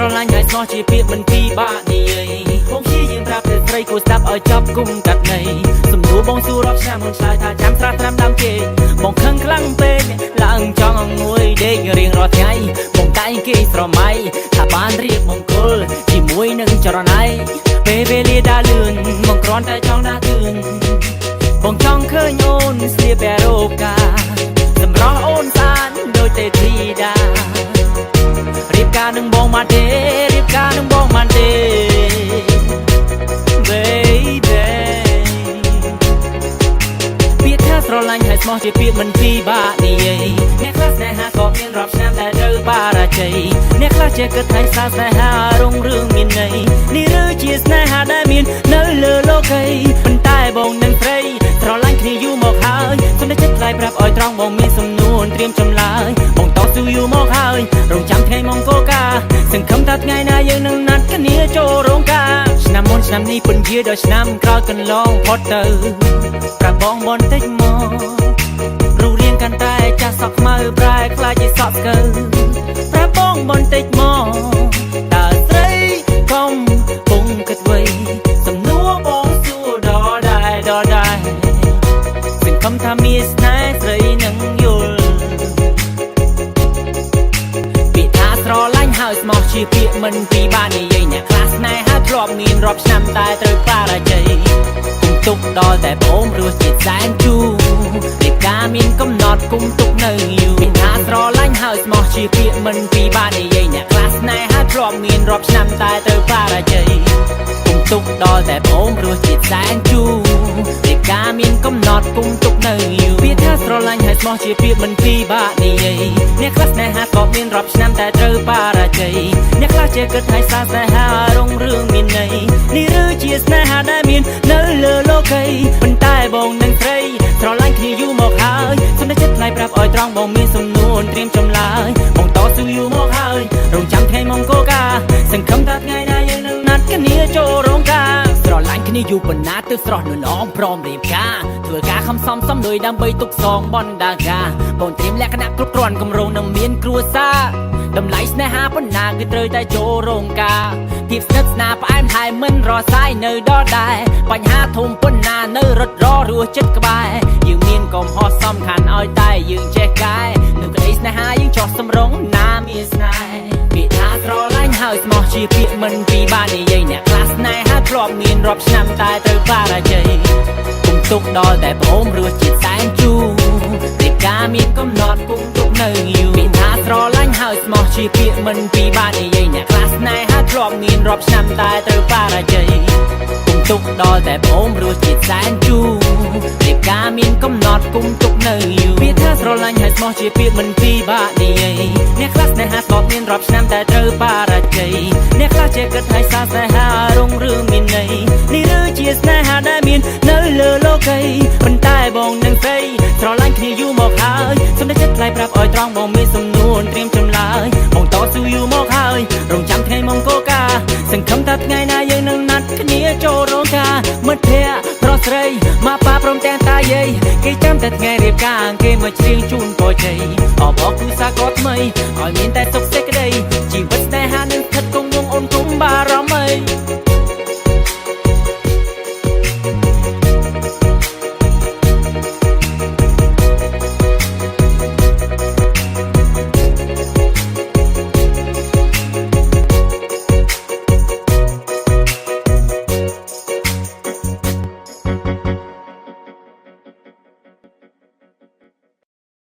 ស្រឡាញ់ហើយស្មោះជាពាក្យមិនពីបាក់និយាយបងព្យាយាមប្រាប់តែស្រីគួរស្ដាប់ឲ្យចប់គុំកាត់ន័យសំដួលបងសួររាប់ឆ្នាំមិនឆ្លើយថាចាំស្រាស់ត្រាំដើមគេបងខឹងខ្លាំងពេកឡើងចង់អង្គុយដេករៀងរាល់ថ្ងៃបងតែងគេស្រមៃថាបានរៀបមង្គលជាមួយនឹងចរណៃពេលវេលាដើរលឿនបងគ្រាន់តែចង់ដាស់តឿនបងចង់ឃើញអូនស្លៀកបែររោកាសម្រស់អូនសានដូចទេធីតារៀបការនឹងបងមកទេរៀបការនឹងបងមកទេ baby ពាក្យថាស្រឡាញ់ហើយស្មោះជាពាក្យមិនពីបាក់និយាយអ្នកខ្លះស្នេហាក៏មានរាប់ឆ្នាំតែត្រូវបរាជ័យអ្នកខ្លះចេះគិតថាស្នេហារុងរឿងមានន័យនេះឬជាស្នេហាដែលមាននៅលើលោកីប៉ុន្តែបងនឹងស្រីស្រឡាញ់គ្នាយូរមកហើយសូមតែចិត្តថ្លៃប្រាប់ឲ្យត្រង់បងមានសំនួនត្រៀមចម្លើយបងតស៊ូយូរមកហើយរងចាំថ្ងៃមង្គលការសង្ឃឹមថាថ្ងៃណាយើងនឹងណាត់គ្នាចូលរោងការឆ្នាំមុនឆ្នាំនេះពន្យាដល់ឆ្នាំក្រោយកន្លងផុតទៅប្រាប់បងបន្តិចមករូបរាងកាន់តែចាស់សក់ខ្មៅប្រែខ្លាចជាសក់ស្កើប្រាប់បងបន្តិចមកតើស្រីកុំពុំគិតໄວសំណួរបងសួរដល់ដែរសង្ឃឹមថាមានស្នេហ៍ស្រីនឹងយល់ពាក្យថាស្រឡាញ់ហើយស្មោះជាពាក្យមិនពីបាក់និយាយអ្នកខ្លះស្នេហាធ្លាប់មានរាប់ឆ្នាំតែត្រូវបរាជ័យគុំទុកដល់តែបងរសជាតិសែនជូររៀបការមានកំណត់គុំទុកនៅយូរពាក្យថាស្រឡាញ់ហើយស្មោះជាពាក្យមិនពីបាក់និយាយអ្នកខ្លះស្នេហាធ្លាប់មានរាប់ឆ្នាំតែត្រូវបរាជ័យគុំទុកដល់តែបងរសជាតិសែនជូររៀបការមានកំណត់គុំទុកនៅយូរពាក្យថាស្រឡាញ់ហើយស្មោះជាពាក្យមិនពីបាក់និយាយអ្នកខ្លះស្នេហាក៏មានរាប់ឆ្នាំតែត្រូវបរាជ័យអ្នកខ្លះចេះគិតថាស្នេហារុងរឿងមានន័យនេះឬជាស្នេហាដែលមាននៅលើលោកីប៉ុន្តែបងនឹងស្រីស្រឡាញ់គ្នាយូរមកហើយសូមតែចិត្តថ្លៃប្រាប់ឲ្យត្រង់បងមានសំនួនត្រៀមចម្លើយបងតស៊ូយូរមកហើយរងចាំថ្ងៃមង្គលការសង្ឃឹមថាថ្ងៃណាយើងនឹងណាត់គ្នាចូលរោងការស្រឡាញ់គ្នាយូរប៉ុណ្ណាទើបស្រស់នំព្រមរៀបការធ្វើការខំសំដូចដើម្បីទុកសងបណ្ដាការបងត្រៀមលក្ខណៈគ្រប់គ្រាន់គម្រោងនឹងមានគ្រួសារតម្លៃស្នេហាប៉ុណ្ណាគឺត្រូវតែចូលរោងការភាពស្និទ្ធស្នាលផ្អែមថែមមិនរសាយនៅដល់ដែរបញ្ហាធំប៉ុណ្ណានៅរត់ររស់ចិត្តក្បែរយើងមានកំហុសសំខាន់ឲ្យតែយើងចេះកែនៅក្តីស្នេហាយើងចោះសម្រងណាមានស្នេហ៍ពាក្យថាស្រឡាញ់ហើយស្មោះជាពាក្យមិនពីបាក់និយាយអ្នកខ្លះស្នេហាធ្លាប់មានរាប់ឆ្នាំតែត្រូវបរាជ័យគុំទុកដល់តែបងរសជាតិសែនជូររៀបការមានកំណត់គុំទុកនៅយូរពាក្យថាស្រឡាញ់ហើយស្មោះជាពាក្យមិនពីបាក់និយាយអ្នកខ្លះស្នេហាធ្លាប់មានរាប់ឆ្នាំតែត្រូវបរាជ័យគុំទុកដល់តែបងរសជាតិសែនជូររៀបការមានកំណត់គុំទុកនៅយូរពាក្យថាស្រឡាញ់ហើយស្មោះជាពាក្យមិនពីបាក់និយាយអ្នកខ្លះស្នេហាធ្លាប់មានរាប់ឆ្នាំតែត្រូវបរាជ័យអ្នកខ្លះចេះគិតថាស្នេហារុងរឿងមានន័យនេះឬជាស្នេហាដែលមាននៅលើលោកីប៉ុន្តែបងនឹងស្រីស្រឡាញ់គ្នាយូរមកហើយសូមតែចិត្តថ្លៃប្រាប់ឲ្យត្រង់បងមានសំនួនត្រៀមចម្លើយបងតស៊ូយូរមកហើយរងចាំថ្ងៃមង្គលការសង្ឃឹមថាថ្ងៃណាយើងនឹងណាត់គ្នាចូលរោងការមិត្តភក្តិប្រុសស្រីមកប៉ាព្រមទាំងតាយាយគេចាំតែថ្ងៃរៀបការគេមកច្រៀងជូនពរជ័យអបអរគូសាក៏ថ្មីឲ្យមានតែសុខ